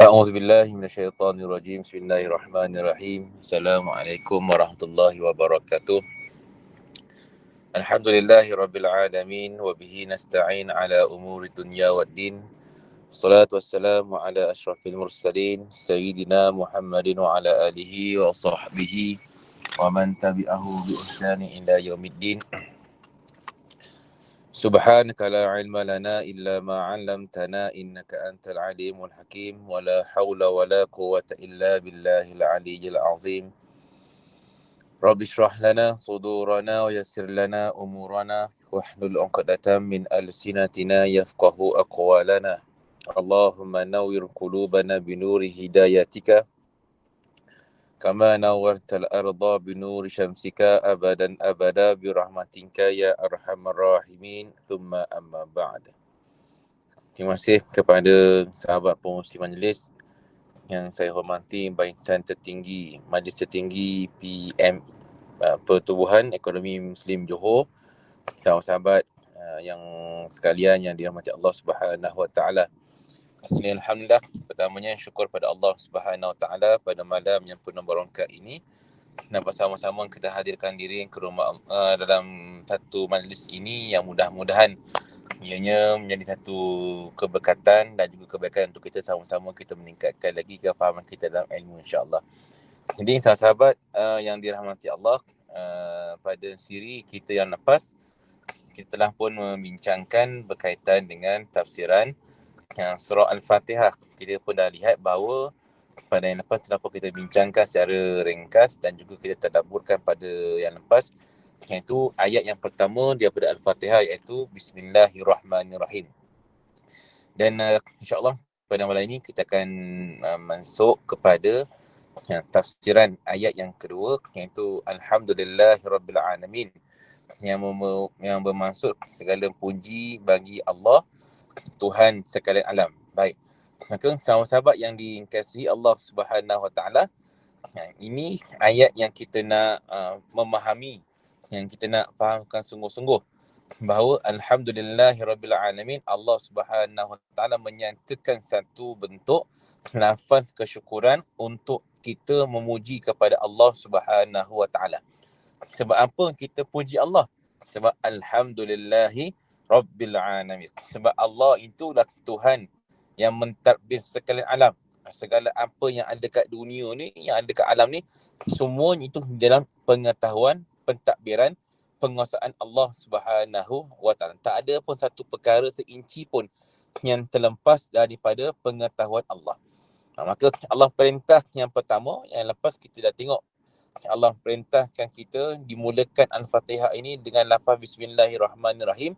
أعوذ بالله من الشيطان الرجيم. بسم الله الرحمن الرحيم. السلام عليكم ورحمة الله وبركاته. الحمد لله رب العالمين وبه نستعين على أمور الدنيا والدين. الصلاة والسلام على أشرف المرسلين سيدنا محمد وعلى آله وصحبه ومن تبعه بإحسان إلى يوم الدين. سبحانك لا علم لنا إلا ما علمتنا إنك أنت العليم الحكيم ولا حول ولا قوة إلا بالله العلي العظيم. رب اشرح لنا صدورنا ويسر لنا أمورنا واحلل عقدة من ألسنتنا يفقه أقوالنا. اللهم نور قلوبنا بنور هدايتك كما نورت الأرض بنور شمسك أبدا أبدا برحمتك يا أرحم الراحمين. ثم أما بعد. Terima kasih kepada sahabat pengurusi majlis yang saya hormati, barisan tertinggi Majlis Tertinggi PM Pertubuhan Ekonomi Muslim Johor, sahabat-sahabat yang sekalian yang dirahmati Allah Subhanahu Wa Taala. Ini alhamdulillah, pertamanya syukur pada Allah Subhanahu Wa Taala pada malam yang penuh berkat ini dan bersama-sama kita hadirkan diri ke rumah dalam satu majlis ini yang mudah-mudahan ianya menjadi satu keberkatan dan juga kebaikan untuk kita sama-sama kita meningkatkan lagi kefahaman kita dalam ilmu, insya-Allah. Jadi sahabat-sahabat yang dirahmati Allah, pada siri kita yang lepas kita telah pun membincangkan berkaitan dengan tafsiran surah Al-Fatihah. Kita pun dah lihat bahawa pada yang lepas telah pun kita bincangkan secara ringkas dan juga kita tadabburkan pada yang lepas, iaitu ayat yang pertama daripada Al-Fatihah, iaitu Bismillahirrahmanirrahim. Dan insya-Allah pada malam ini kita akan masuk kepada tafsiran ayat yang kedua, iaitu Alhamdulillahirabbilalamin, yang bermaksud segala puji bagi Allah, Tuhan sekalian alam. Baik. Maka sahabat-sahabat yang dikasihi Allah Subhanahu Wa Taala, ini ayat yang kita nak memahami, yang kita nak fahamkan sungguh-sungguh bahawa Alhamdulillahirabbilalamin, Allah Subhanahu Wa Taala menyatakan satu bentuk lafaz kesyukuran untuk kita memuji kepada Allah Subhanahu Wa Taala. Sebab apa kita puji Allah? Sebab Alhamdulillahi Rabbil Alamin. Sebab Allah itulah Tuhan yang mentadbir sekalian alam. Segala apa yang ada kat dunia ni, yang ada kat alam ni, semuanya itu dalam pengetahuan, pentadbiran, penguasaan Allah Subhanahu Wa Taala. Tak ada pun satu perkara seinci pun yang terlepas daripada pengetahuan Allah. Maka Allah perintah yang pertama, yang lepas kita dah tengok, Allah perintahkan kita dimulakan Al-Fatihah ini dengan lafaz Bismillahirrahmanirrahim,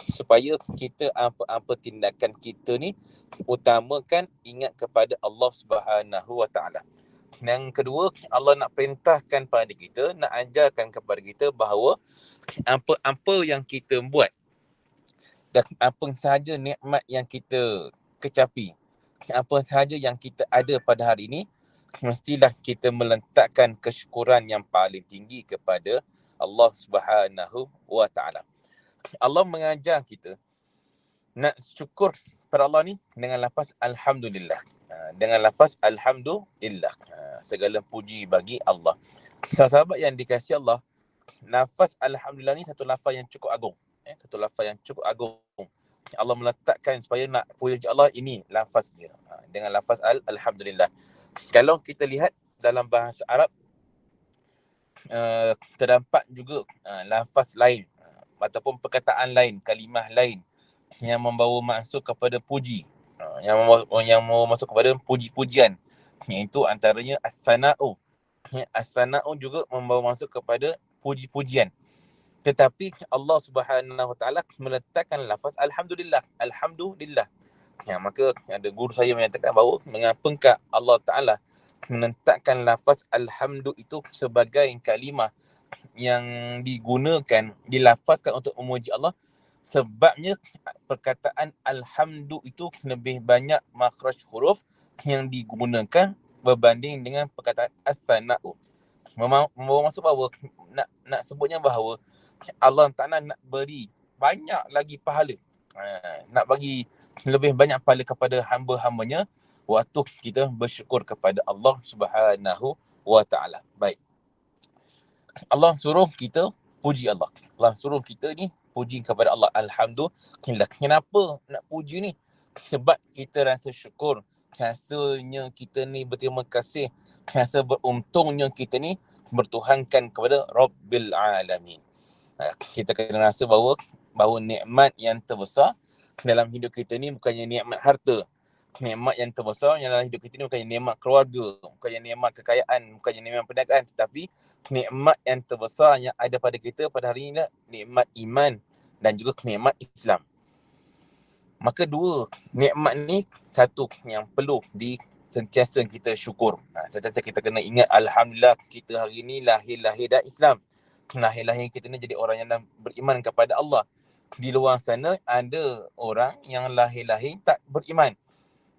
supaya kita apa-apa tindakan kita ni utamakan ingat kepada Allah Subhanahu Wa Taala. Yang kedua, Allah nak perintahkan pada kita, nak ajarkan kepada kita bahawa apa-apa yang kita buat dan apa sahaja nikmat yang kita kecapi, apa sahaja yang kita ada pada hari ini, mestilah kita meletakkan kesyukuran yang paling tinggi kepada Allah Subhanahu Wa Taala. Allah mengajar kita nak syukur pada Allah ni dengan lafaz Alhamdulillah. Dengan lafaz Alhamdulillah. Segala puji bagi Allah. Sahabat yang dikasihi Allah, lafaz Alhamdulillah ni satu lafaz yang cukup agung. Satu lafaz yang cukup agung. Allah meletakkan supaya nak puji Allah, ini lafaz dia. Dengan lafaz Alhamdulillah. Kalau kita lihat dalam bahasa Arab, terdapat juga lafaz lain ataupun perkataan lain, kalimah lain yang membawa maksud kepada puji, yang membawa maksud kepada puji-pujian, iaitu antaranya as-sana'u. As-sana'u juga membawa maksud kepada puji-pujian. Tetapi Allah Subhanahu Wa Taala meletakkan lafaz Alhamdulillah. Alhamdulillah. Maka ada guru saya menyatakan bahawa mengapakah Allah Taala menetapkan lafaz Alhamdu itu sebagai kalimah yang digunakan, dilafazkan untuk memuji Allah? Sebabnya perkataan Alhamdu itu lebih banyak makhraj huruf yang digunakan berbanding dengan perkataan as-sana'u. Membawa maksud bahawa nak sebutnya bahawa Allah Ta'ala nak beri banyak lagi pahala, nak bagi lebih banyak pahala kepada hamba-hambanya, waktu kita bersyukur kepada Allah Subhanahu wa taala. Baik. Allah suruh kita puji Allah. Allah suruh kita ni puji kepada Allah. Alhamdulillah. Kenapa nak puji ni? Sebab kita rasa syukur. Rasanya kita ni berterima kasih. Rasa beruntungnya kita ni bertuhankan kepada Rabbil Alamin. Kita kena rasa bahawa nikmat yang terbesar dalam hidup kita ni bukannya nikmat harta. Nikmat yang terbesar yang dalam hidup kita ni bukannya nikmat keluarga, bukannya nikmat kekayaan, bukannya nikmat perniagaan, tetapi nikmat yang terbesar yang ada pada kita pada hari ini nikmat iman dan juga nikmat Islam. Maka dua nikmat ni, satu yang perlu sentiasa kita syukur. Sentiasa kita kena ingat, Alhamdulillah kita hari ni lahir dan Islam. Lahir kita ni jadi orang yang beriman kepada Allah. Di luar sana ada orang yang lahir tak beriman.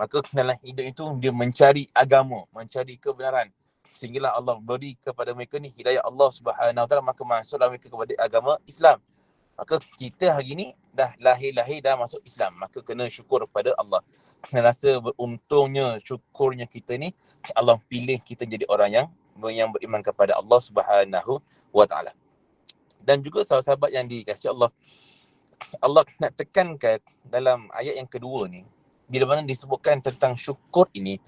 Maka dalam hidup itu dia mencari agama, mencari kebenaran. Sehinggalah Allah beri kepada mereka ni hidayah Allah Subhanahu Wa Taala, maka masuklah mereka kepada agama Islam. Maka kita hari ni dah lahir dah masuk Islam, maka kena syukur kepada Allah. Kena rasa beruntungnya, syukurnya kita ni Allah pilih kita jadi orang yang beriman kepada Allah Subhanahu Wa Taala. Dan juga sahabat-sahabat yang dikasihi Allah, Allah nak tekankan dalam ayat yang kedua ni, bila mana disebutkan tentang syukur ini,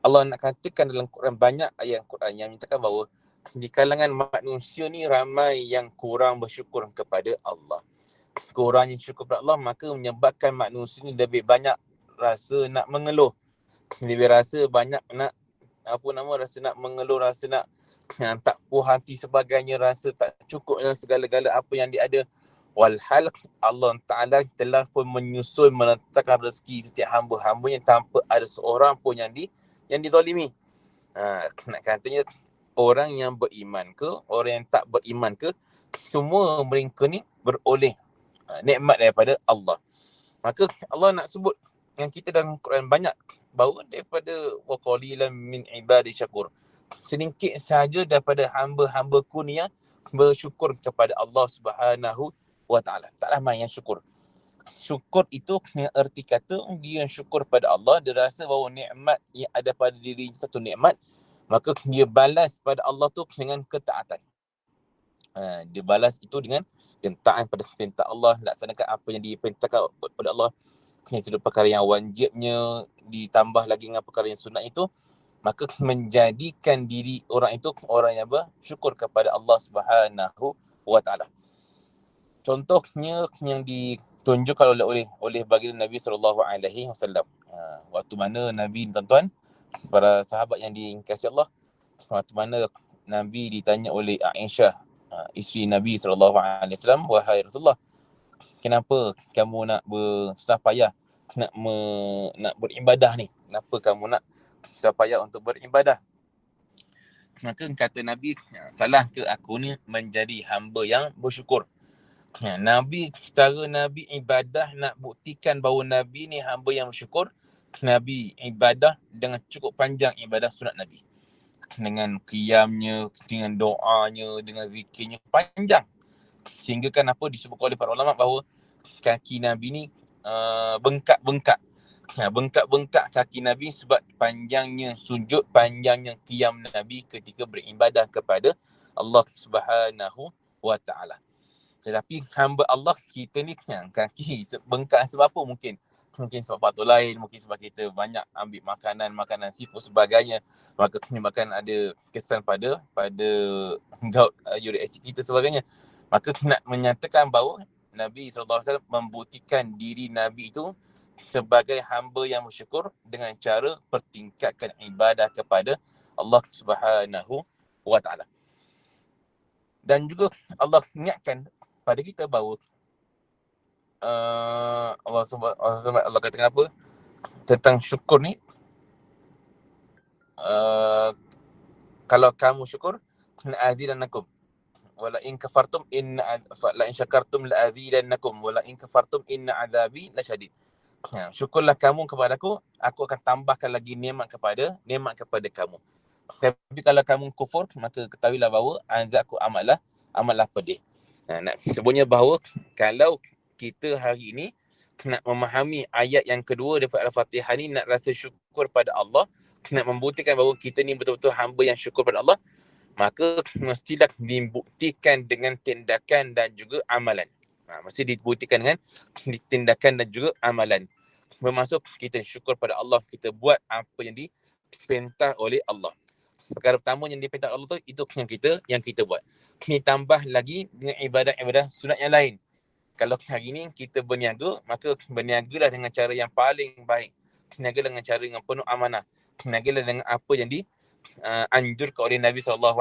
Allah nak katakan dalam Quran, banyak ayat Quran yang menyatakan bahawa di kalangan manusia ni ramai yang kurang bersyukur kepada Allah. Kurangnya syukur kepada Allah maka menyebabkan manusia ni lebih banyak rasa nak mengeluh. Lebih rasa banyak nak rasa nak mengeluh, rasa nak tak puas hati sebagainya, rasa tak cukup dengan segala-gala apa yang dia ada. Walhal Allah Ta'ala telah pun menyusun, meletakkan rezeki setiap hamba-hambanya tanpa ada seorang pun yang dizalimi. Nak katanya orang yang beriman ke, orang yang tak beriman ke, semua mereka ni beroleh nikmat daripada Allah. Maka Allah nak sebut yang kita dalam Quran banyak bahawa daripada wa qalilan min ibadi syakur, sedikit saja daripada hamba-hambaku ni yang bersyukur kepada Allah Subhanahu Wa Taala. Tak ramai yang syukur. Syukur itu erti kata dia syukur pada Allah, dia rasa bahawa nikmat yang ada pada diri satu nikmat, maka dia balas pada Allah tu dengan ketaatan. Dia balas itu dengan taat pada perintah Allah, laksanakan apa yang diperintahkan oleh Allah. Seluruh perkara yang wajibnya ditambah lagi dengan perkara yang sunat itu, maka menjadikan diri orang itu orang yang bersyukur kepada Allah Subhanahu Wa Taala. Contohnya yang ditunjukkan oleh baginda Nabi SAW. Waktu mana Nabi, tuan-tuan, para sahabat yang dikasihi Allah, waktu mana Nabi ditanya oleh Aisyah, isteri Nabi SAW, wahai Rasulullah, kenapa kamu nak bersusah payah nak beribadah ni? Kenapa kamu nak susah payah untuk beribadah? Maka kata Nabi, salah ke aku ni menjadi hamba yang bersyukur? Nabi, cara Nabi ibadah nak buktikan bahawa Nabi ni hamba yang bersyukur, Nabi ibadah dengan cukup panjang ibadah sunat Nabi. Dengan qiyamnya, dengan doanya, dengan zikirnya panjang. Sehingga kan disebut oleh para ulama bahawa kaki Nabi ni bengkak-bengkak. Bengkak-bengkak kaki Nabi sebab panjangnya sujud, panjangnya qiyam Nabi ketika beribadah kepada Allah Subhanahu Wa Taala. Tetapi hamba Allah kita ni kaki bengkak sebab apa? Mungkin sebab faktor lain, mungkin sebab kita banyak ambil makanan seafood sebagainya, maka menyebabkan ada kesan pada gout, uric acid kita sebagainya. Maka nak menyatakan bahawa Nabi SAW membuktikan diri Nabi itu sebagai hamba yang bersyukur dengan cara pertingkatkan ibadah kepada Allah Subhanahu Wa Taala. Dan juga Allah ingatkan pada kita bahawa Allah katakan apa tentang syukur ni, kalau kamu syukur la'azidannakum wala in kafartum la in syakartum la'azidannakum wala in kafartum inna azabi lasyadid. Syukurlah kamu kepadaku, aku akan tambahkan lagi nikmat kepada kamu. Tapi kalau kamu kufur, maka ketahuilah bahawa azabku amatlah pedih. Nak sebutnya bahawa kalau kita hari ini nak memahami ayat yang kedua daripada Al-Fatihah ni, nak rasa syukur pada Allah, nak membuktikan bahawa kita ni betul-betul hamba yang syukur pada Allah, maka mestilah dibuktikan dengan tindakan dan juga amalan. Mesti dibuktikan dengan tindakan dan juga amalan. Bermaksud kita syukur pada Allah, kita buat apa yang diperintah oleh Allah. Perkara pertama yang diperintah Allah tu, itu yang kita buat. Ini tambah lagi dengan ibadat-ibadat sunat yang lain. Kalau hari ni kita berniaga, maka berniagalah dengan cara yang paling baik. Berniagalah dengan cara yang penuh amanah. Berniagalah dengan apa yang dianjurkan oleh Nabi SAW.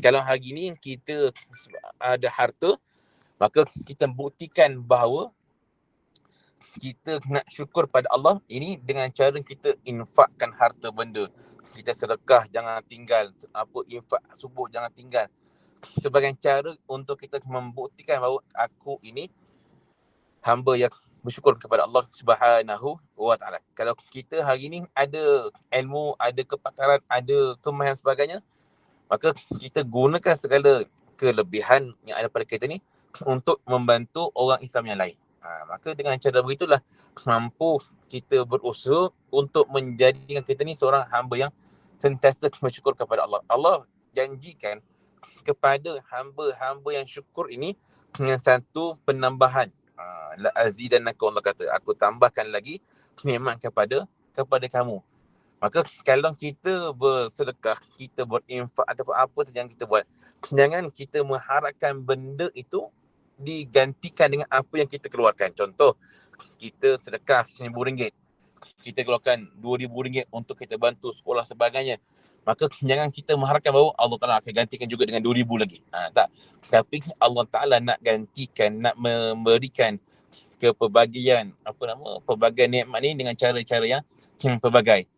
Kalau hari ni kita ada harta, maka kita buktikan bahawa kita nak syukur pada Allah ini dengan cara kita infakkan harta benda. Kita sedekah, jangan tinggal. Infak subuh, jangan tinggal. Sebagai cara untuk kita membuktikan bahawa aku ini hamba yang bersyukur kepada Allah Subhanahu wa Ta'ala. Kalau kita hari ini ada ilmu, ada kepakaran, ada kemahiran sebagainya, maka kita gunakan segala kelebihan yang ada pada kita ni untuk membantu orang Islam yang lain. Maka dengan cara begitulah mampu kita berusaha untuk menjadikan kita ni seorang hamba yang sentiasa bersyukur kepada Allah. Allah janjikan kepada hamba-hamba yang syukur ini dengan satu penambahan. La azidannakum, Allah kata, aku tambahkan lagi nikmat kepada kamu. Maka kalau kita bersedekah, kita berinfak ataupun apa saja yang kita buat, jangan kita mengharapkan benda itu digantikan dengan apa yang kita keluarkan. Contoh, kita sedekah RM1,000, kita keluarkan RM2,000 untuk kita bantu sekolah sebagainya. Maka jangan kita mengharapkan bahawa Allah Ta'ala akan gantikan juga dengan RM2,000 lagi. Tak. Tapi Allah Ta'ala nak gantikan, nak memberikan keperbagian, pelbagai nikmat ni dengan cara-cara yang pelbagai.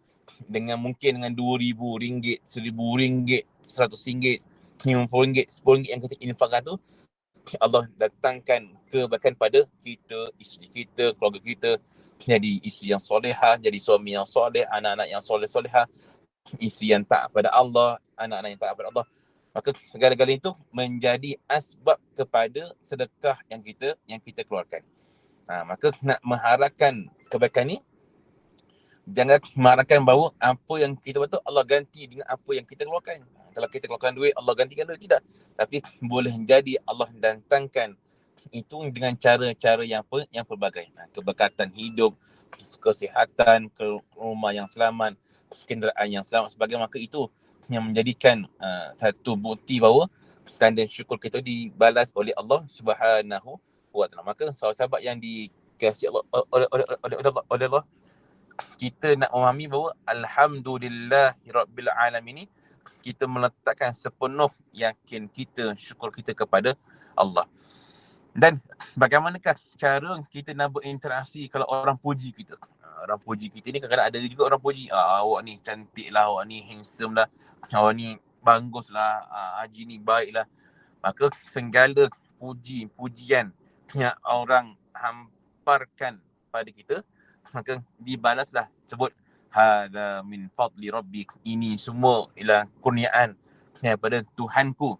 Mungkin dengan RM2,000, RM1,000, RM100, RM50, RM10 yang kita infakkan tu, Allah datangkan kebaikan pada kita, isteri kita, keluarga kita, jadi isteri yang solehah, jadi suami yang soleh, anak-anak yang soleh-solehah, isteri yang taat pada Allah, anak-anak yang taat pada Allah. Maka segala-galanya itu menjadi asbab kepada sedekah yang kita keluarkan. Maka nak mengharapkan kebaikan ni, jangan mengharapkan bahawa apa yang kita buat tu Allah ganti dengan apa yang kita keluarkan. Kalau kita keluarkan duit, Allah gantikan duit, tidak. Tapi boleh jadi Allah datangkan itu dengan cara-cara yang pelbagai. Keberkatan hidup, kesihatan, rumah yang selamat, kenderaan yang selamat sebagainya. Maka itu yang menjadikan satu bukti bahawa tanda syukur kita dibalas oleh Allah Subhanahu wa Ta'ala. Maka sahabat-sahabat yang dikasihi Allah oleh Allah, kita nak memahami bahawa Alhamdulillahirabbil alamin, kita meletakkan sepenuh yakin kita, syukur kita kepada Allah. Dan bagaimanakah cara kita nak berinteraksi kalau orang puji kita? Orang puji kita ni kadang-kadang ada juga orang puji, awak ni cantik lah, awak ni handsome lah, awak ni bagus lah, haji ni baik lah. Maka segala pujian yang orang hamparkan pada kita, maka dibalaslah, sebut hadza min fadli rabbik, ini semua ialah kurniaan daripada Tuhanku.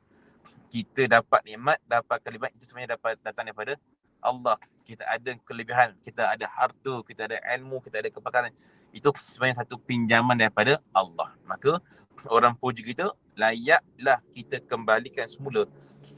Kita dapat nikmat, dapat kelebihan, itu sebenarnya dapat datang daripada Allah. Kita ada kelebihan, kita ada harta, kita ada ilmu, kita ada kepakaran, itu sebenarnya satu pinjaman daripada Allah. Maka orang puji kita, layaklah kita kembalikan semula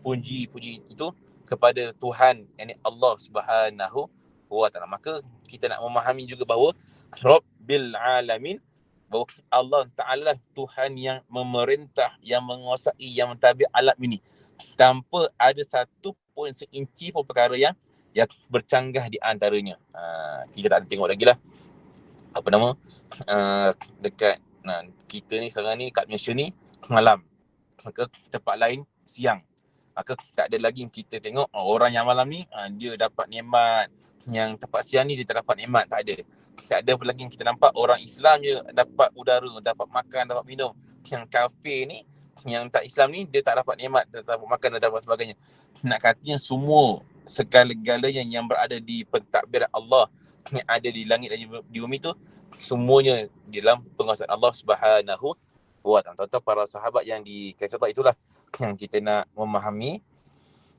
puji itu kepada Tuhan, yakni Allah Subhanahu wa Ta'ala. Maka kita nak memahami juga bahawa Rabbil Alamin, bahawa Allah Ta'ala Tuhan yang memerintah, yang menguasai, yang mentadbir alam ini, tanpa ada satu pun seinci pun perkara yang bercanggah di antaranya. Kita tak ada tengok lagi lah dekat kita ni sekarang ni kat Malaysia ni malam, maka tempat lain siang. Maka tak ada lagi kita tengok orang yang malam ni dia dapat nikmat, yang tempat siang ni dia tak dapat nikmat. Tak ada. Tak ada lagi kita nampak orang Islam je dapat udara, dapat makan, dapat minum. Yang kafir ni, yang tak Islam ni, dia tak dapat nikmat, dia tak dapat makan dan dapat sebagainya. Nak katanya semua segala-galanya yang berada di pentadbiran Allah, yang ada di langit dan di bumi tu, semuanya di dalam penguasaan Allah Subhanahu wa Ta'ala. Tuan-tuan para sahabat yang dikasihi Allah, itulah yang kita nak memahami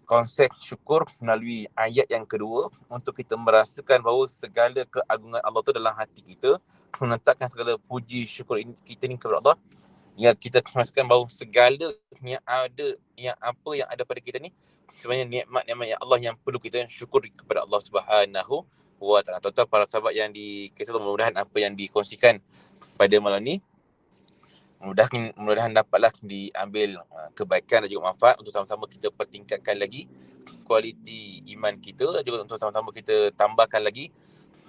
konsep syukur melalui ayat yang kedua untuk kita merasakan bahawa segala keagungan Allah tu dalam hati kita, menetapkan segala puji syukur kita ni kepada Allah, yang kita merasakan bahawa segala yang ada pada kita ni sebenarnya nikmat-nikmat yang Allah yang perlu kita syukur kepada Allah Subhanahu wa Ta'ala. Tuan-tuan para sahabat yang dikasihi Allah, mudah-mudahan apa yang dikongsikan pada malam ni mudah-mudahan dapatlah diambil kebaikan dan juga manfaat untuk sama-sama kita pertingkatkan lagi kualiti iman kita dan juga untuk sama-sama kita tambahkan lagi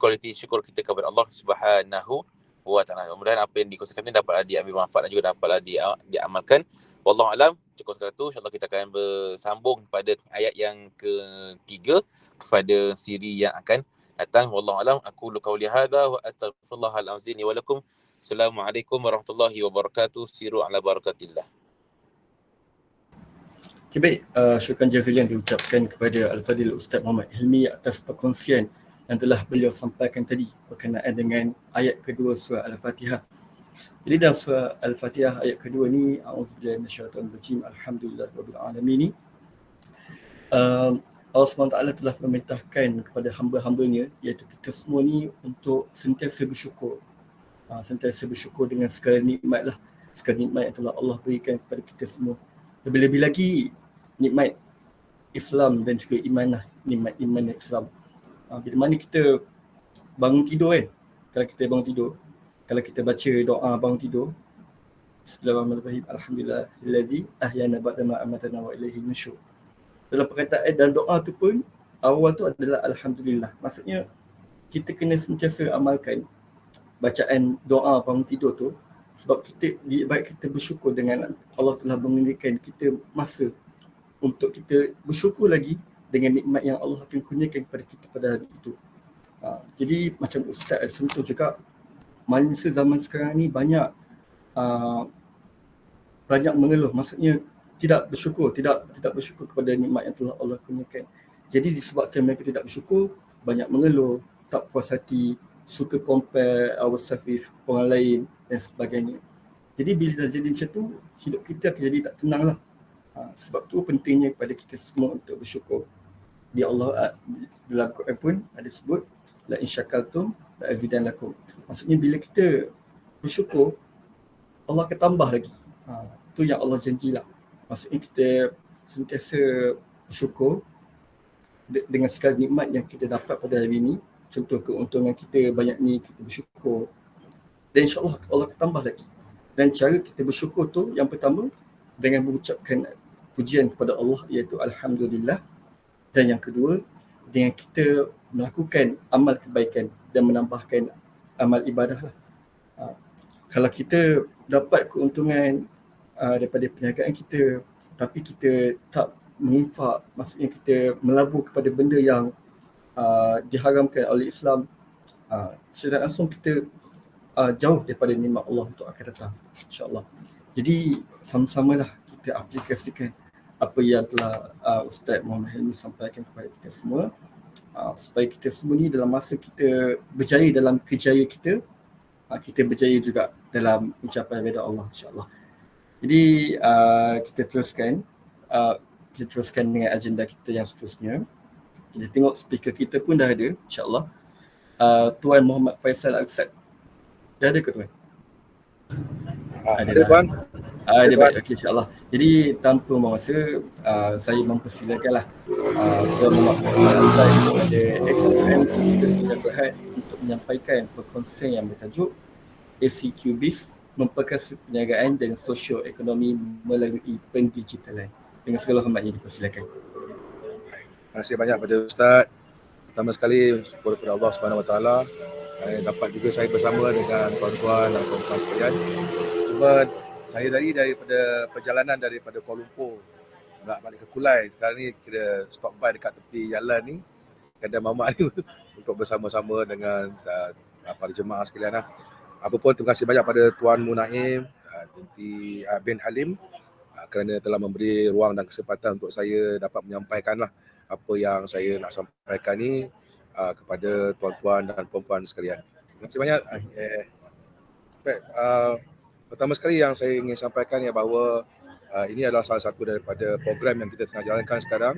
kualiti syukur kita kepada Allah Subhanahu wa Ta'ala. Mudah-mudahan apa yang dikongsikan ini dapatlah diambil manfaat dan juga dapatlah diamalkan. Wallahu alam. Cukup sekadar tu, insya-Allah kita akan bersambung pada ayat yang ketiga pada siri yang akan datang. Wallahu alam. Aku qauli hadza wa astaghfirullahal azim wa lakum. Assalamualaikum warahmatullahi wabarakatuh. Siru ala barakatillah. Okay, baik. Syukran jazilan diucapkan kepada Al-Fadhil Ustaz Muhammad Hilmi atas perkongsian yang telah beliau sampaikan tadi berkenaan dengan ayat kedua surah Al-Fatihah. Jadi dalam surah Al-Fatihah ayat kedua ni, a'udzubillahi minasyaitonir rajim, alhamdulillahirabbil alamin ni, Allah SWT telah memerintahkan kepada hamba-hambanya, iaitu kita semua ni, untuk sentiasa bersyukur. Sentiasa bersyukur dengan segala nikmat lah, segala nikmat yang telah Allah berikan kepada kita semua. Lebih-lebih lagi nikmat Islam dan juga iman lah, nikmat iman Islam. Bila mana kita bangun tidur kan, kalau kita bangun tidur, kalau kita baca doa bangun tidur, Bismillahirrahmanirrahim, Alhamdulillahillazi ahyana ba'da ma amatana wa ilaihi nusyur. Dalam perkataan dan doa tu pun, awal tu adalah Alhamdulillah. Maksudnya kita kena sentiasa amalkan bacaan doa bangun tidur tu, sebab kita baik kita bersyukur dengan Allah telah memberikan kita masa untuk kita bersyukur lagi dengan nikmat yang Allah akan kurniakan kepada kita pada hari itu. Jadi macam Ustaz sentuh juga, manusia zaman sekarang ni banyak mengeluh, maksudnya tidak bersyukur kepada nikmat yang telah Allah kurniakan. Jadi disebabkan mereka tidak bersyukur, banyak mengeluh, tak puas hati, suka compare ourselves with orang lain dan sebagainya. Jadi bila dah jadi macam tu, hidup kita akan jadi tak tenang lah. Sebab tu pentingnya kepada kita semua untuk bersyukur. Di Allah dalam Quran pun ada sebut, la in syakartum la azidannakum. Maksudnya bila kita bersyukur, Allah akan tambah lagi. Tu yang Allah janjilah. Maksudnya kita sentiasa bersyukur dengan segala nikmat yang kita dapat pada hari ini. Contoh keuntungan kita banyak ni, kita bersyukur. Dan insya-Allah Allah akan tambah lagi. Dan cara kita bersyukur tu, yang pertama dengan mengucapkan pujian kepada Allah, iaitu Alhamdulillah. Dan yang kedua, dengan kita melakukan amal kebaikan dan menambahkan amal ibadah lah. Kalau kita dapat keuntungan daripada perniagaan kita, tapi kita tak menginfak, maksudnya kita melabur kepada benda yang diharamkan oleh Islam, secara langsung kita jauh daripada nikmat Allah untuk akan datang, insya-Allah. Jadi sama-samalah kita aplikasikan apa yang telah Ustaz Muhammad Hilmi sampaikan kepada kita semua, supaya kita semua ni dalam masa kita berjaya dalam kerjaya kita, kita berjaya juga dalam mencapai redha Allah, insya-Allah. Jadi kita teruskan dengan agenda kita yang seterusnya. Kita tengok speaker kita pun dah ada, insya-Allah. Tuan Muhammad Faisal Al-Qasad. Dah ada ke tuan? Ada tuan. Ada baik, okey, insya-Allah. Jadi tanpa masa, saya mempersilakanlah Tuan Muhammad Faisal Al-Qasad kepada SSM Services Kita Berhad untuk menyampaikan perkongsian yang bertajuk ACQ-BIS, memperkasa perniagaan dan sosioekonomi melalui pendigitalan. Dengan segala hormatnya dipersilakan. Terima kasih banyak pada Ustaz. Pertama sekali syukur kepada Allah Subhanahu Wa Taala dapat juga saya bersama dengan tuan-tuan dan puan-puan sekalian. Cuma saya daripada perjalanan daripada Kuala Lumpur nak balik ke Kulai. Sekarang ni kita stop by dekat tepi jalan ni, kedai mamak ni untuk bersama-sama dengan para jemaah sekalian lah. Apapun, terima kasih banyak pada Tuan Munaim binti bin Halim kerana telah memberi ruang dan kesempatan untuk saya dapat menyampaikan lah apa yang saya nak sampaikan ni kepada tuan-tuan dan puan-puan sekalian. Terima kasih banyak. Pertama sekali yang saya ingin sampaikan ialah bahawa Ini adalah salah satu daripada program yang kita tengah jalankan sekarang,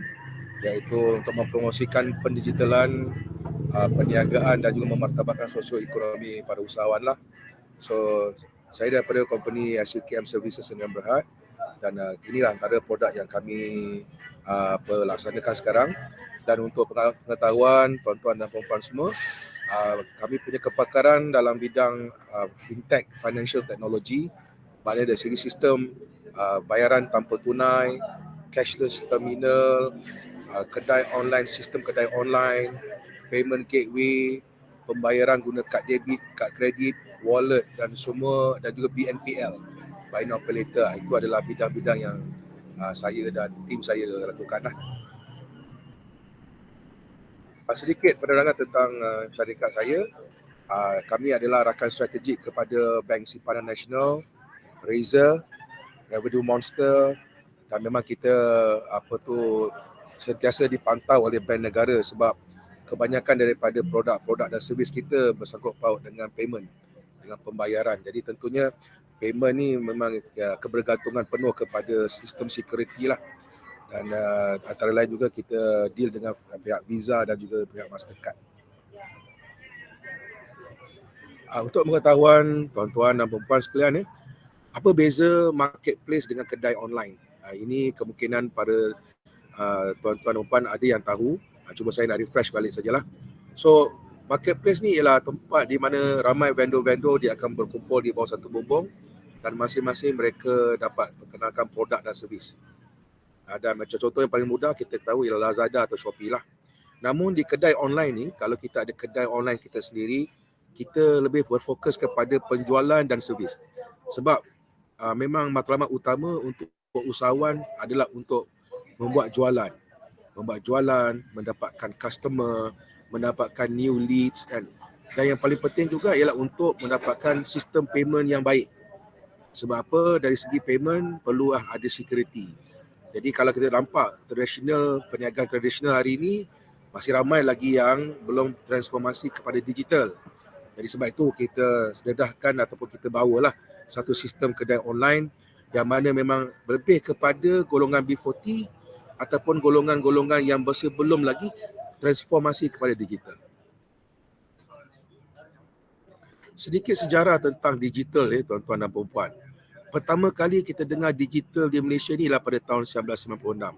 iaitu untuk mempromosikan pendigitalan, perniagaan dan juga memartabatkan sosioekonomi pada usahawan lah. So saya daripada company SUKM Services Sdn Bhd, dan inilah antara produk yang kami laksanakan sekarang. Dan untuk pengetahuan tuan-tuan dan puan-puan semua, kami punya kepakaran dalam bidang fintech, financial technology, maknanya dari segi sistem bayaran tanpa tunai, cashless terminal, kedai online, sistem kedai online, payment gateway, pembayaran guna kad debit, kad kredit, wallet dan semua, dan juga BNPL, buy now pay later. Itu adalah bidang-bidang yang saya dan tim saya lakukan lah. Sedikit penerangan tentang syarikat saya. Kami adalah rakan strategik kepada Bank Simpanan Nasional, Razer, Revenue Monster, dan memang kita sentiasa dipantau oleh bank negara sebab kebanyakan daripada produk-produk dan servis kita bersangkut paut dengan payment, dengan pembayaran. Jadi tentunya payment ni memang kebergantungan penuh kepada sistem security lah. Dan antara lain juga kita deal dengan pihak Visa dan juga pihak Mastercard. Untuk pengetahuan tuan-tuan dan perempuan sekalian, apa beza marketplace dengan kedai online? Ini kemungkinan para tuan-tuan dan puan ada yang tahu. Cuba saya nak refresh balik sajalah. So, marketplace ni ialah tempat di mana ramai vendor-vendor dia akan berkumpul di bawah satu bumbung dan masing-masing mereka dapat perkenalkan produk dan servis. Dan macam contoh yang paling mudah kita tahu ialah Lazada atau Shopee lah. Namun di kedai online ni, kalau kita ada kedai online kita sendiri, kita lebih berfokus kepada penjualan dan servis. Sebab memang matlamat utama untuk usahawan adalah untuk membuat jualan, mendapatkan customer, mendapatkan new leads kan. Dan yang paling penting juga ialah untuk mendapatkan sistem payment yang baik. Sebab apa? Dari segi payment perlu ada security. Jadi kalau kita nampak perniagaan tradisional hari ini masih ramai lagi yang belum transformasi kepada digital. Jadi sebab itu kita sededahkan ataupun kita bawalah satu sistem kedai online yang mana memang lebih kepada golongan B40 ataupun golongan-golongan yang belum lagi transformasi kepada digital. Sedikit sejarah tentang digital tuan-tuan dan puan-puan. Pertama kali kita dengar digital di Malaysia ni lah pada tahun 1996.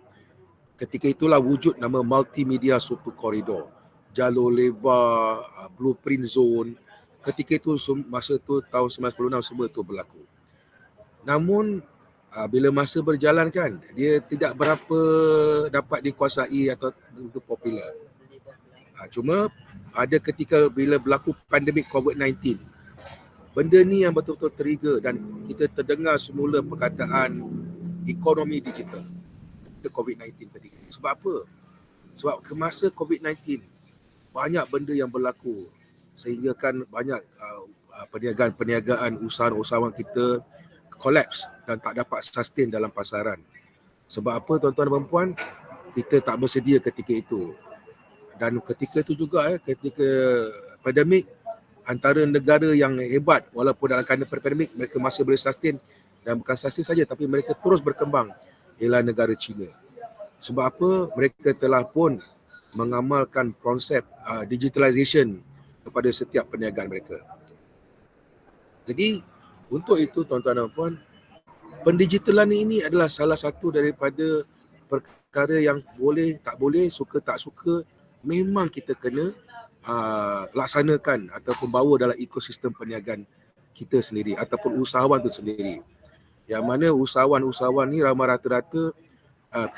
Ketika itulah wujud nama Multimedia Super Corridor, jalur lebar, blueprint zone. Ketika itu, masa tu tahun 1996 semua tu berlaku. Namun bila masa berjalan kan, dia tidak berapa dapat dikuasai atau untuk popular. Cuma ada ketika bila berlaku pandemik COVID-19, benda ni yang betul-betul trigger dan kita terdengar semula perkataan ekonomi digital. COVID-19 tadi. Sebab apa? Sebab ke masa COVID-19 banyak benda yang berlaku sehingga kan banyak perniagaan usahawan kita collapse dan tak dapat sustain dalam pasaran. Sebab apa tuan-tuan dan puan? Kita tak bersedia ketika itu. Dan ketika itu juga ketika pandemik, antara negara yang hebat walaupun dalam keadaan pandemik mereka masih boleh sustain, dan bukan sustain saja tapi mereka terus berkembang ialah negara China. Sebab apa? Mereka telah pun mengamalkan konsep digitalization kepada setiap perniagaan mereka. Jadi untuk itu tuan-tuan dan puan, pendigitalan ini adalah salah satu daripada perkara yang boleh tak boleh, suka tak suka, memang kita kena laksanakan ataupun bawa dalam ekosistem perniagaan kita sendiri ataupun usahawan itu sendiri. Yang mana usahawan-usahawan ni ramai rata-rata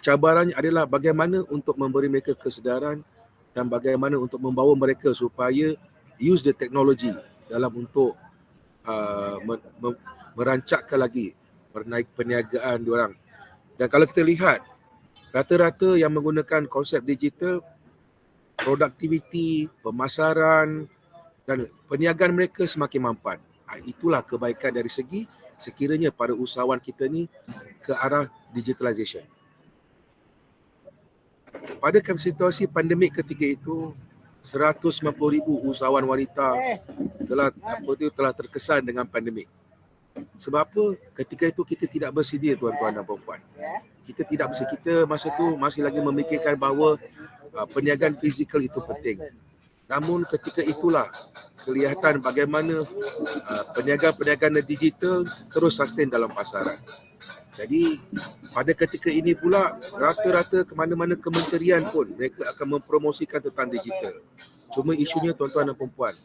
cabarannya adalah bagaimana untuk memberi mereka kesedaran dan bagaimana untuk membawa mereka supaya use the technology dalam untuk merancakkan lagi perniagaan diorang. Dan kalau kita lihat rata-rata yang menggunakan konsep digital, produktiviti, pemasaran dan perniagaan mereka semakin mampan. Itulah kebaikan dari segi sekiranya para usahawan kita ni ke arah digitalization. Pada situasi pandemik ketika itu, 190,000 usahawan wanita telah terkesan dengan pandemik. Sebab apa? Ketika itu kita tidak bersedia, tuan-tuan dan puan-puan. Kita tidak bersedia. Kita masa tu masih lagi memikirkan bahawa perniagaan fizikal itu penting. Namun ketika itulah kelihatan bagaimana perniagaan digital terus sustain dalam pasaran. Jadi pada ketika ini pula rata-rata ke mana-mana kementerian pun mereka akan mempromosikan tentang digital. Cuma isunya tuan-tuan dan puan-puan,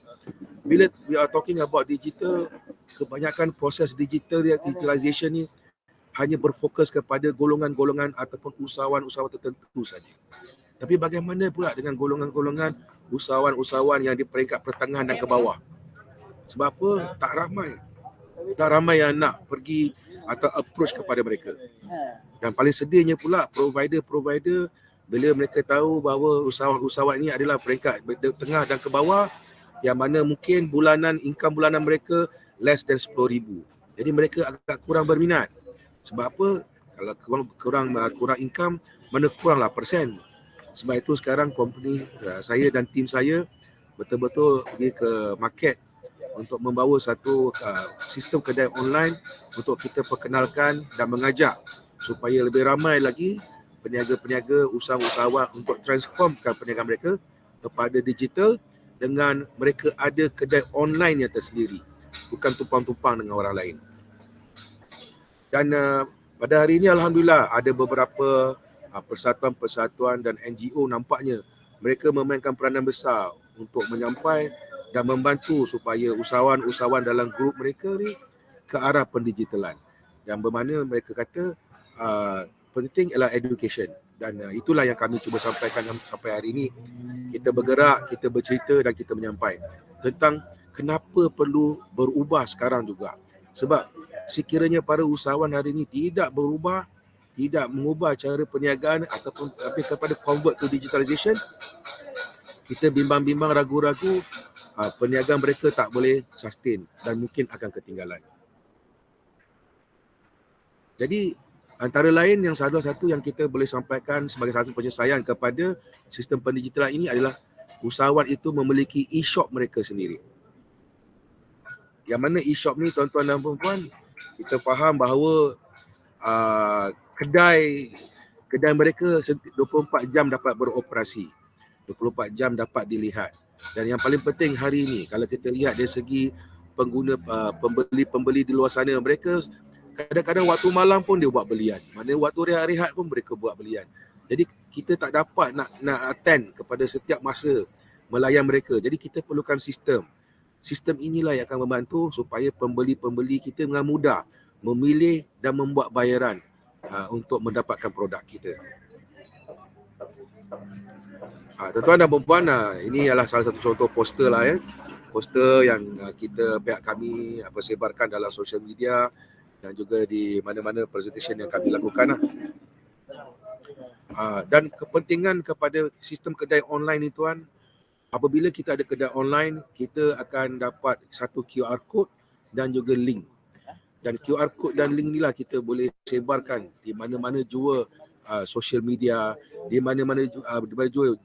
bila we are talking about digital, kebanyakan proses digitalization ni hanya berfokus kepada golongan-golongan ataupun usahawan-usahawan tertentu saja. Tapi bagaimana pula dengan golongan-golongan usahawan-usahawan yang di peringkat pertengahan dan ke bawah? Sebab apa? Tak ramai yang nak pergi atau approach kepada mereka. Dan paling sedihnya pula provider-provider bila mereka tahu bahawa usahawan-usahawan ini adalah peringkat tengah dan ke bawah, yang mana mungkin income bulanan mereka less than 10,000. Jadi mereka agak kurang berminat. Sebab apa? Kalau kurang income, mana kuranglah persen. Sebab itu sekarang company saya dan tim saya betul-betul pergi ke market untuk membawa satu sistem kedai online untuk kita perkenalkan dan mengajak supaya lebih ramai lagi peniaga-peniaga, usahawan untuk transformkan perniagaan mereka kepada digital dengan mereka ada kedai online yang tersendiri, bukan tumpang-tumpang dengan orang lain. Dan pada hari ini alhamdulillah ada beberapa persatuan-persatuan dan NGO nampaknya mereka memainkan peranan besar untuk menyampai dan membantu supaya usahawan-usahawan dalam grup mereka ni ke arah pendigitalan. Yang bermakna mereka kata penting ialah education, dan itulah yang kami cuba sampaikan sampai hari ini. Kita bergerak, kita bercerita dan kita menyampai tentang kenapa perlu berubah sekarang juga. Sebab sekiranya para usahawan hari ini tidak berubah, tidak mengubah cara perniagaan ataupun kepada convert to digitalization, kita bimbang-bimbang, ragu-ragu, perniagaan mereka tak boleh sustain dan mungkin akan ketinggalan. Jadi antara lain yang salah satu yang kita boleh sampaikan sebagai satu penyelesaian kepada sistem pendigitalan ini adalah usahawan itu memiliki e-shop mereka sendiri. Yang mana e-shop ni tuan-tuan dan puan-puan, kita faham bahawa kedai mereka 24 jam dapat beroperasi, 24 jam dapat dilihat. Dan yang paling penting hari ini, kalau kita lihat dari segi pengguna, pembeli-pembeli di luar sana, mereka kadang-kadang waktu malam pun dia buat belian. Mana waktu rehat-rehat pun mereka buat belian. Jadi kita tak dapat nak attend kepada setiap masa melayan mereka. Jadi kita perlukan sistem. Sistem inilah yang akan membantu supaya pembeli-pembeli kita dengan mudah memilih dan membuat bayaran untuk mendapatkan produk kita. Tuan-tuan dan puan-puan, ini adalah salah satu contoh poster lah ya. Poster yang pihak kami sebarkan dalam social media dan juga di mana-mana presentation yang kami lakukan lah. Dan kepentingan kepada sistem kedai online ni tuan, apabila kita ada kedai online, kita akan dapat satu QR code dan juga link. Dan QR code dan link inilah kita boleh sebarkan di mana-mana jua social media, di mana-mana jua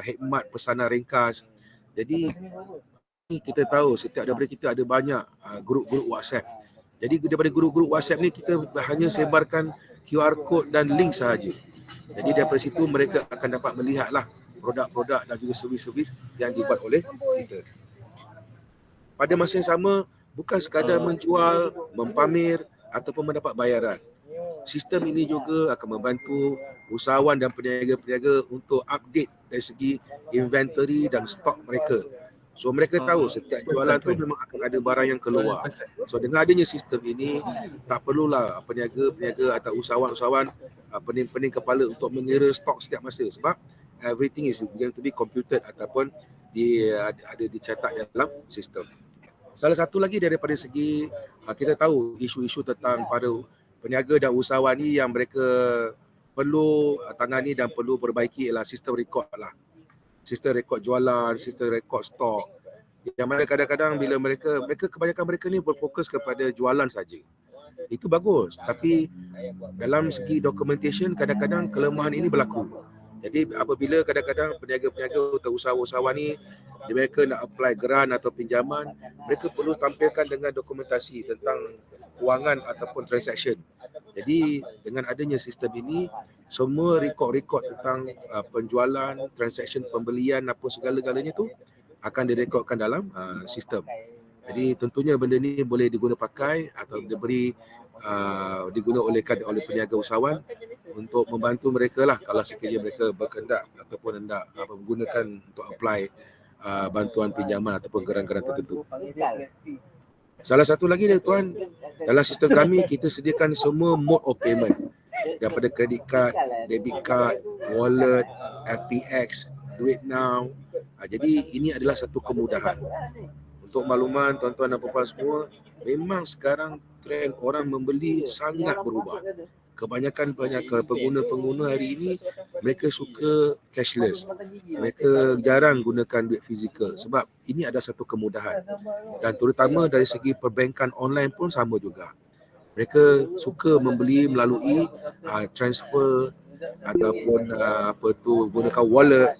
khidmat pesanan ringkas. Jadi kita tahu setiap daripada kita ada banyak grup-grup WhatsApp. Jadi daripada grup-grup WhatsApp ni kita hanya sebarkan QR code dan link sahaja. Jadi daripada situ mereka akan dapat melihatlah produk-produk dan juga servis-servis yang dibuat oleh kita. Pada masa yang sama, bukan sekadar menjual, mempamer ataupun mendapat bayaran. Sistem ini juga akan membantu usahawan dan peniaga-peniaga untuk update dari segi inventory dan stok mereka. So mereka tahu setiap jualan tu memang akan ada barang yang keluar. So dengan adanya sistem ini, tak perlulah peniaga-peniaga atau usahawan-usahawan pening-pening kepala untuk mengira stok setiap masa, sebab everything is going to be computed ataupun ada dicatat dalam sistem. Salah satu lagi daripada segi kita tahu isu-isu tentang para peniaga dan usahawan ni yang mereka perlu tangani dan perlu perbaiki ialah sistem rekod lah. Sistem rekod jualan, sistem rekod stok. Yang mana kadang-kadang bila mereka kebanyakan mereka ni berfokus kepada jualan saja. Itu bagus, tapi dalam segi documentation kadang-kadang kelemahan ini berlaku. Jadi apabila kadang-kadang peniaga-peniaga atau usahawan-usahawan ni mereka nak apply grant atau pinjaman, mereka perlu tampilkan dengan dokumentasi tentang kewangan ataupun transaction. Jadi dengan adanya sistem ini, semua rekod-rekod tentang penjualan, transaction, pembelian apa segala-galanya tu akan direkodkan dalam sistem. Jadi tentunya benda ni boleh diguna pakai atau diguna oleh peniaga usahawan untuk membantu mereka lah kalau sekiranya mereka berkehendak ataupun hendak menggunakan untuk apply bantuan pinjaman ataupun geran-geran tertentu. Salah satu lagi dia tuan, dalam sistem kami kita sediakan semua mode of payment daripada credit card, debit card, wallet, FPX, Duit Now. Jadi ini adalah satu kemudahan. Untuk makluman tuan-tuan dan puan-puan semua, memang sekarang trend orang membeli sangat berubah. Kebanyakan pengguna hari ini mereka suka cashless. Mereka jarang gunakan duit fizikal sebab ini ada satu kemudahan. Dan terutama dari segi perbankan online pun sama juga. Mereka suka membeli melalui transfer ataupun gunakan wallet.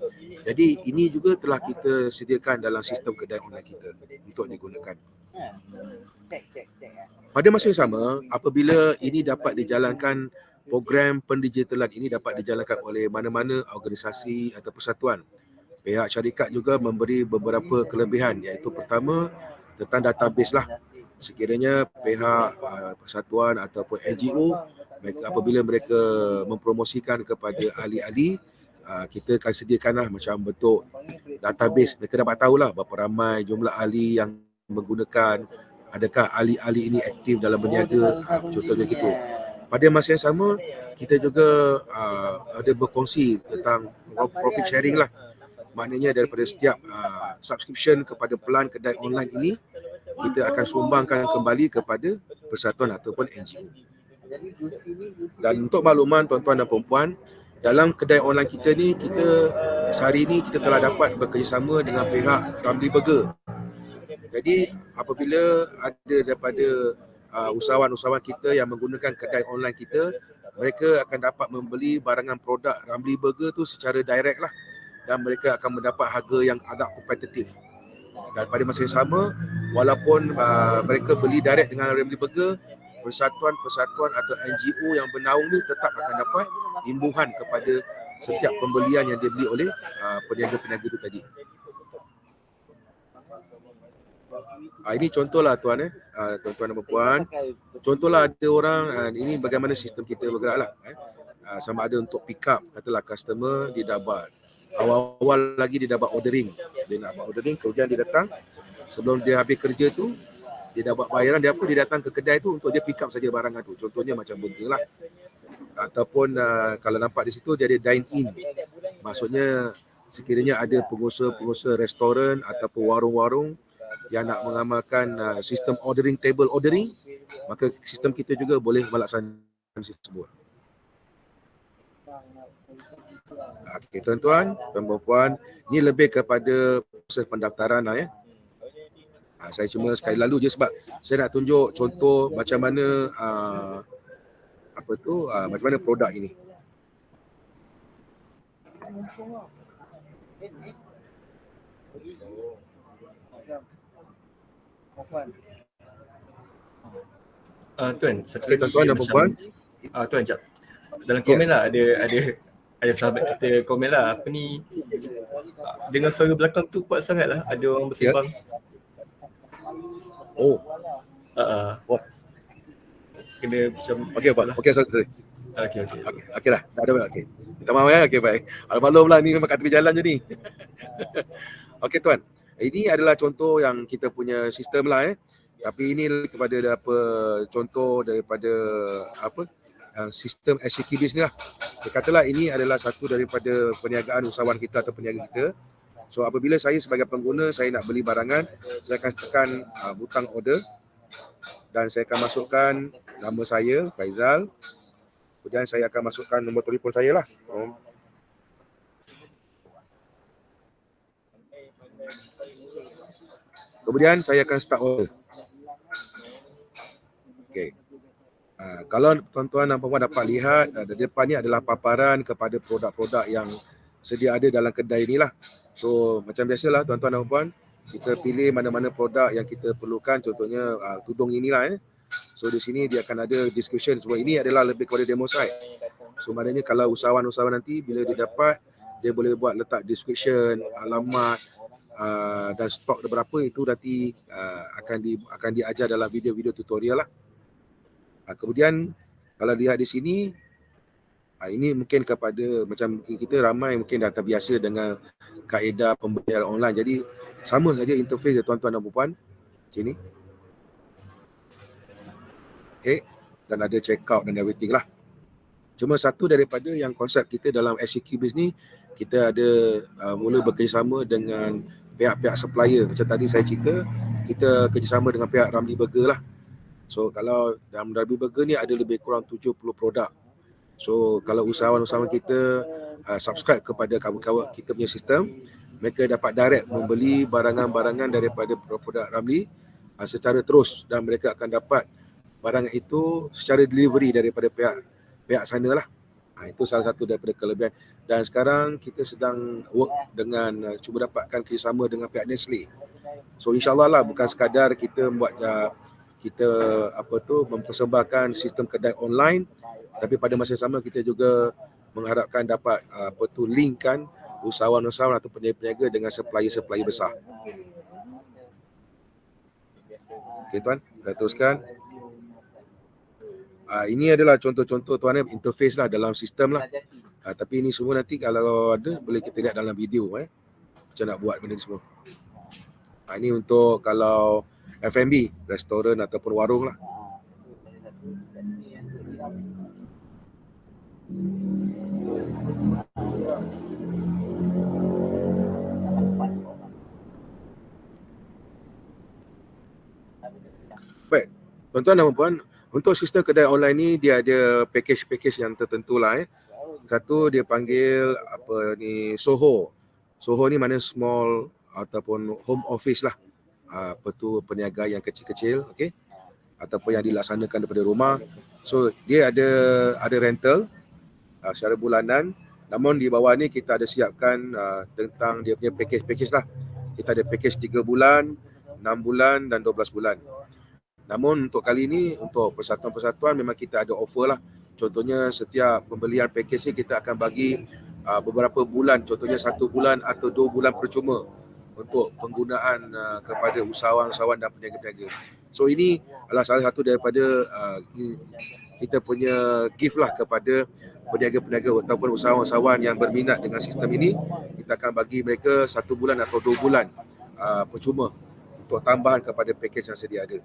Jadi ini juga telah kita sediakan dalam sistem kedai online kita untuk digunakan. Pada masa yang sama, apabila ini dapat dijalankan, program pendigitalan ini dapat dijalankan oleh mana-mana organisasi atau persatuan, pihak syarikat juga memberi beberapa kelebihan, iaitu pertama tentang database lah. Sekiranya pihak persatuan ataupun NGO, apabila mereka mempromosikan kepada ahli-ahli, kita akan sediakanlah macam bentuk database. Mereka dapat tahulah berapa ramai jumlah ahli yang menggunakan, adakah ahli-ahli ini aktif dalam berniaga, contohnya gitu. Pada masa yang sama, kita juga ada berkongsi tentang profit sharing lah. Maknanya daripada setiap subscription kepada pelan kedai online ini, kita akan sumbangkan kembali kepada persatuan ataupun NGO. Dan untuk makluman tuan-tuan dan puan-puan, dalam kedai online kita ni, sehari ni kita telah dapat bekerjasama dengan pihak Ramli Burger. Jadi apabila ada daripada usahawan-usahawan kita yang menggunakan kedai online kita, mereka akan dapat membeli barangan produk Ramli Burger tu secara direct lah, dan mereka akan mendapat harga yang agak kompetitif. Dan pada masa yang sama, walaupun mereka beli direct dengan Ramli Burger, persatuan-persatuan atau NGO yang bernaung ni tetap akan dapat imbuhan kepada setiap pembelian yang dibeli oleh peniaga-peniaga itu tadi. Ini contohlah tuan tuan-tuan dan puan. Contohlah ada orang, ini bagaimana sistem kita bergeraklah. Sama ada untuk pick up, katalah customer dia dah buat awal-awal lagi dia dah buat ordering. Dia nak buat ordering, kemudian dia datang sebelum dia habis kerja tu, dia dah buat bayaran, dia datang ke kedai tu untuk dia pick up saja barangan tu. Contohnya macam burger lah. Ataupun kalau nampak di situ dia ada dine in. Maksudnya sekiranya ada pengusaha-pengusaha restoran ataupun warung-warung yang nak mengamalkan sistem ordering, table ordering, maka sistem kita juga boleh melaksanakan sistem tersebut. Okey tuan-tuan dan puan-puan, ini lebih kepada proses pendaftaran lah ya. Saya cuma sekali lalu je sebab saya nak tunjuk contoh macam mana macam mana produk ini. Tuan, satu Okay, tuan-tuan dan puan-puan. Tuan, jap. Dalam komen lah ada sahabat kita komen lah, apa ni, dengan suara belakang tu kuat sangat lah, ada orang bersembang. Oh. Wah. Kena macam Okey, sorry. Okey dah. Tak ada okey. Minta maaf ya. Okey, baik. Maklumlah ni memang kat tepi jalan je ni. Okey tuan. Ini adalah contoh yang kita punya sistem lah Tapi ini kepada contoh daripada sistem SCQBiz ni lah. Dia katalah ini adalah satu daripada perniagaan usahawan kita atau peniaga kita. So apabila saya sebagai pengguna, saya nak beli barangan, saya akan tekan butang order dan saya akan masukkan nama saya, Faizal. Kemudian saya akan masukkan nombor telefon saya lah. Kemudian saya akan start order. Okey. Kalau tuan-tuan dan puan-puan dapat lihat, di depan ni adalah paparan kepada produk-produk yang sedia ada dalam kedai inilah. So macam biasalah tuan-tuan dan puan, kita pilih mana-mana produk yang kita perlukan, contohnya tudung inilah So di sini dia akan ada description. Sebab ini adalah lebih kepada demo site. So maknanya kalau usahawan-usahawan nanti bila dia dapat, dia boleh buat letak description, alamat dan stok berapa itu nanti akan diajar dalam video-video tutorial lah. Kemudian kalau lihat di sini, ini mungkin kepada macam kita ramai mungkin dah terbiasa dengan kaedah pembayaran online. Jadi sama saja interface tuan-tuan dan puan macam ni. Okay, dan ada check out dan everything lah. Cuma satu daripada yang konsep kita dalam SCQ Biz ni, kita ada mula bekerjasama dengan pihak-pihak supplier. Macam tadi saya cerita, kita kerjasama dengan pihak Ramli Burger lah. So kalau dalam Ramli Burger ni ada lebih kurang 70 produk. So kalau usahawan-usahawan kita subscribe kepada kawan-kawan kita punya sistem, mereka dapat direct membeli barangan-barangan daripada produk Ramli secara terus, dan mereka akan dapat barangan itu secara delivery daripada pihak sana lah. Itu salah satu daripada kelebihan. Dan sekarang kita sedang work dengan cuba dapatkan kerjasama dengan pihak Nestle. So insyaAllah lah, bukan sekadar kita buat mempersembahkan sistem kedai online, tapi pada masa yang sama kita juga mengharapkan dapat linkkan usahawan-usahawan atau peniaga-peniaga dengan supplier-supplier besar. Okey tuan, kita teruskan. Ini adalah contoh-contoh tuan, interface lah dalam sistem lah. Tapi ini semua nanti kalau ada boleh kita lihat dalam video macam nak buat benda ni semua. Ini untuk kalau F&B, restoran ataupun warung lah. Baik, tuan-tuan dan puan, untuk sistem kedai online ni dia ada package yang tertentu lah. Satu dia panggil SOHO. SOHO ni mana small ataupun home office lah. Peniaga yang kecil-kecil, okey, ataupun yang dilaksanakan daripada rumah. So dia ada rental secara bulanan. Namun di bawah ni kita ada siapkan tentang dia punya package lah. Kita ada package 3 bulan, 6 bulan dan 12 bulan. Namun untuk kali ini, untuk persatuan-persatuan memang kita ada offer lah. Contohnya setiap pembelian package ni kita akan bagi beberapa bulan, contohnya 1 bulan atau 2 bulan percuma untuk penggunaan kepada usahawan-usahawan dan peniaga-peniaga. So ini adalah salah satu daripada kita punya gift lah kepada peniaga-peniaga ataupun usahawan-usahawan yang berminat dengan sistem ini. Kita akan bagi mereka 1 bulan atau 2 bulan percuma untuk tambahan kepada package yang sedia ada.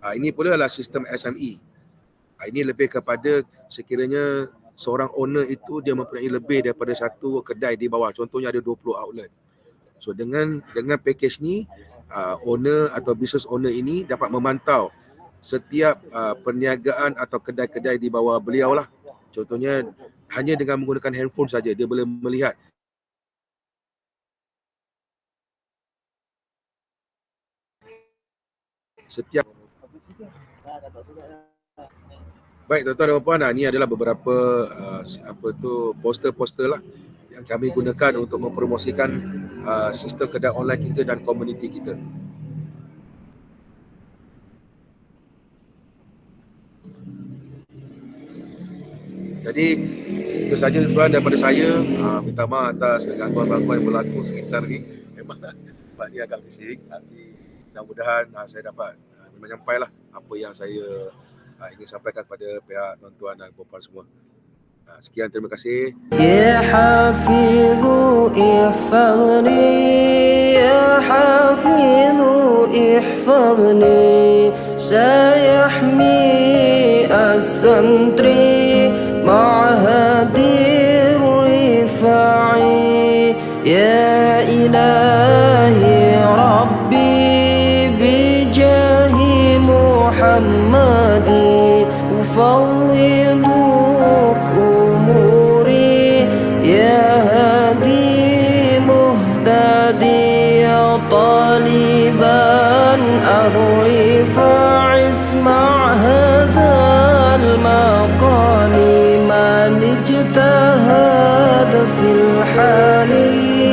Ini pula adalah sistem SME. Ini lebih kepada sekiranya seorang owner itu dia mempunyai lebih daripada satu kedai di bawah. Contohnya ada 20 outlet. So dengan package ni, owner atau business owner ini dapat memantau setiap perniagaan atau kedai-kedai di bawah beliau lah. Contohnya hanya dengan menggunakan handphone saja dia boleh melihat setiap. Baik tuan-tuan dan puan, ini adalah beberapa poster-poster lah yang kami gunakan untuk mempromosikan sistem kedai online kita dan komuniti kita. Jadi itu saja tuan daripada saya. Minta maaf atas gangguan-gangguan yang berlaku sekitar ni. Memang tempat ni agak bising, tapi mudah-mudahan saya dapat menyampaikan apa yang saya ingin sampaikan kepada pihak tuan-tuan dan puan semua. Sekian, terima kasih. Ya Hafizu ihfadni, ya Hafizu ihfadni, sayahmi as-santri ma'hadir rifa'i, ya ilahi rabbi bijahi Muhammadi ufawwiduk umuri, ya hadi muhdadi, ya taliban ar-rifa' isma' hadhal maqali man ijtahada fil hali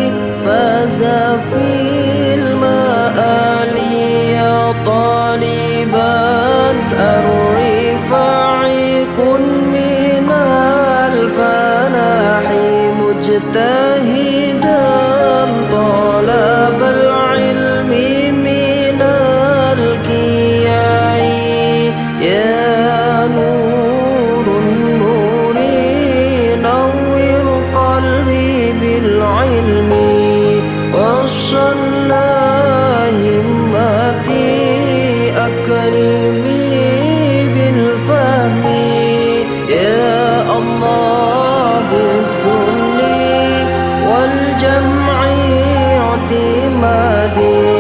جمعي اعتمادي